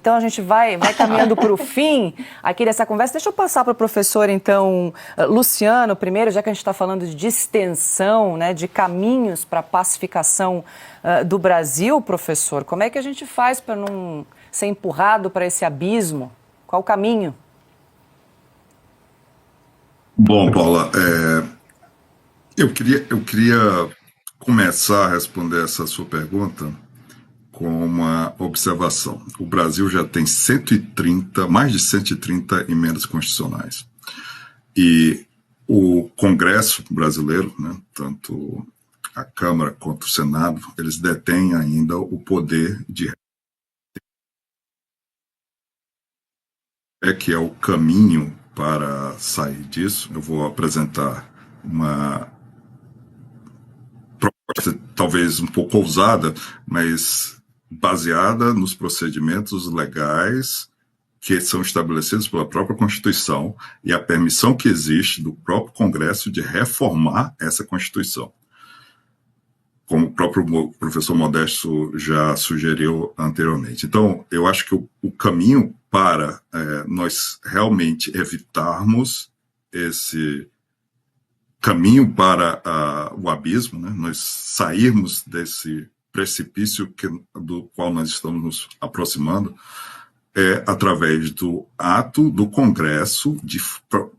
Então a gente vai caminhando para o fim aqui dessa conversa. Deixa eu passar para o professor, então, Luciano, primeiro, já que a gente está falando de distensão, né, de caminhos para a pacificação do Brasil, professor, como é que a gente faz para não ser empurrado para esse abismo? Qual o caminho? Bom, Paula, eu queria começar a responder essa sua pergunta com uma observação. O Brasil já tem mais de 130 emendas constitucionais. E o Congresso brasileiro, né, tanto a Câmara quanto o Senado, eles detêm ainda o poder de que é o caminho para sair disso. Eu vou apresentar uma proposta talvez um pouco ousada, mas baseada nos procedimentos legais que são estabelecidos pela própria Constituição e a permissão que existe do próprio Congresso de reformar essa Constituição, como o próprio professor Modesto já sugeriu anteriormente. Então, eu acho que o caminho para nós realmente evitarmos esse caminho para o abismo, né, nós sairmos desse precipício do qual nós estamos nos aproximando, através do ato do Congresso de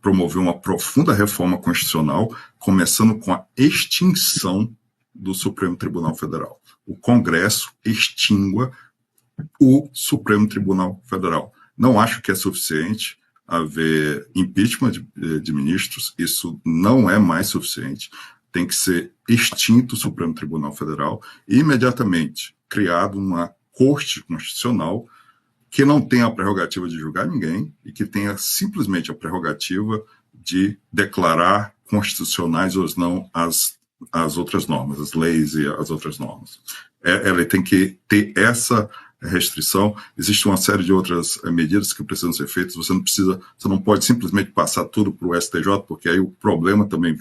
promover uma profunda reforma constitucional, começando com a extinção do Supremo Tribunal Federal. O Congresso extingua o Supremo Tribunal Federal. Não acho que é suficiente haver impeachment de ministros, isso não é mais suficiente. Tem que ser extinto o Supremo Tribunal Federal e imediatamente criado uma Corte Constitucional que não tenha a prerrogativa de julgar ninguém e que tenha simplesmente a prerrogativa de declarar constitucionais ou não as outras normas, as leis e as outras normas. Ela tem que ter essa restrição. Existe uma série de outras medidas que precisam ser feitas. Você não pode simplesmente passar tudo para o STJ, porque aí o problema também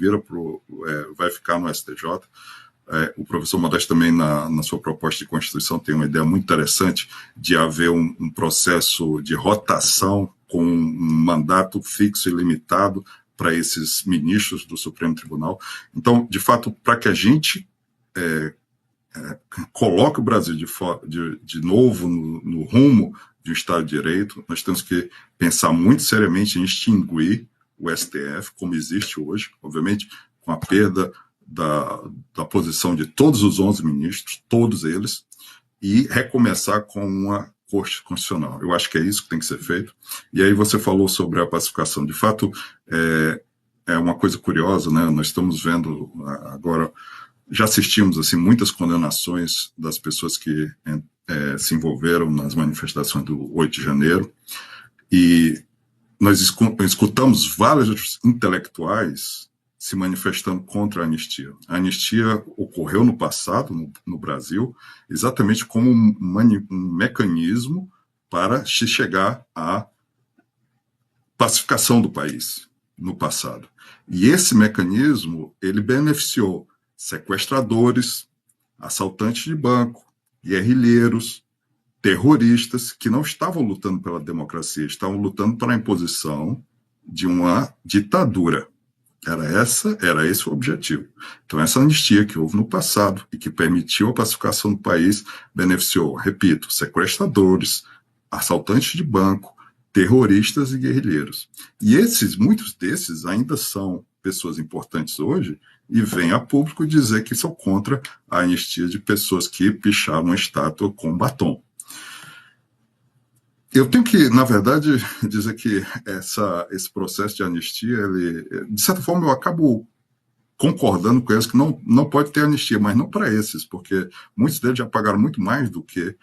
vai ficar no STJ. O professor Modesto também, na sua proposta de Constituição, tem uma ideia muito interessante de haver um processo de rotação com um mandato fixo e limitado para esses ministros do Supremo Tribunal. Então, de fato, para que a gente coloque o Brasil de novo no rumo de um Estado de Direito, nós temos que pensar muito seriamente em extinguir o STF, como existe hoje, obviamente, com a perda da posição de todos os 11 ministros, todos eles, e recomeçar com uma Corte Constitucional. Eu acho que é isso que tem que ser feito. E aí você falou sobre a pacificação. De fato, é uma coisa curiosa, né? Nós estamos vendo agora, já assistimos assim, muitas condenações das pessoas que se envolveram nas manifestações do 8 de janeiro, e nós escutamos vários intelectuais se manifestando contra a anistia. A anistia ocorreu no passado, no Brasil, exatamente como um mecanismo para se chegar à pacificação do país no passado. E esse mecanismo, ele beneficiou sequestradores, assaltantes de banco, guerrilheiros, terroristas que não estavam lutando pela democracia, estavam lutando pela imposição de uma ditadura. Era esse o objetivo. Então, essa anistia que houve no passado e que permitiu a pacificação do país beneficiou, repito, sequestradores, assaltantes de banco, terroristas e guerrilheiros. E muitos desses ainda são pessoas importantes hoje e vêm a público dizer que são contra a anistia de pessoas que picharam uma estátua com batom. Eu tenho que, na verdade, dizer que esse processo de anistia, de certa forma, eu acabo concordando com eles que não pode ter anistia, mas não para esses, porque muitos deles já pagaram muito mais do que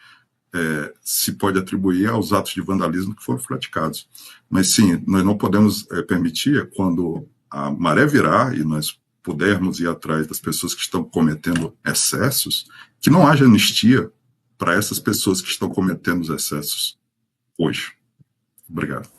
se pode atribuir aos atos de vandalismo que foram praticados. Mas sim, nós não podemos permitir, quando a maré virar e nós pudermos ir atrás das pessoas que estão cometendo excessos, que não haja anistia para essas pessoas que estão cometendo os excessos hoje. Obrigado.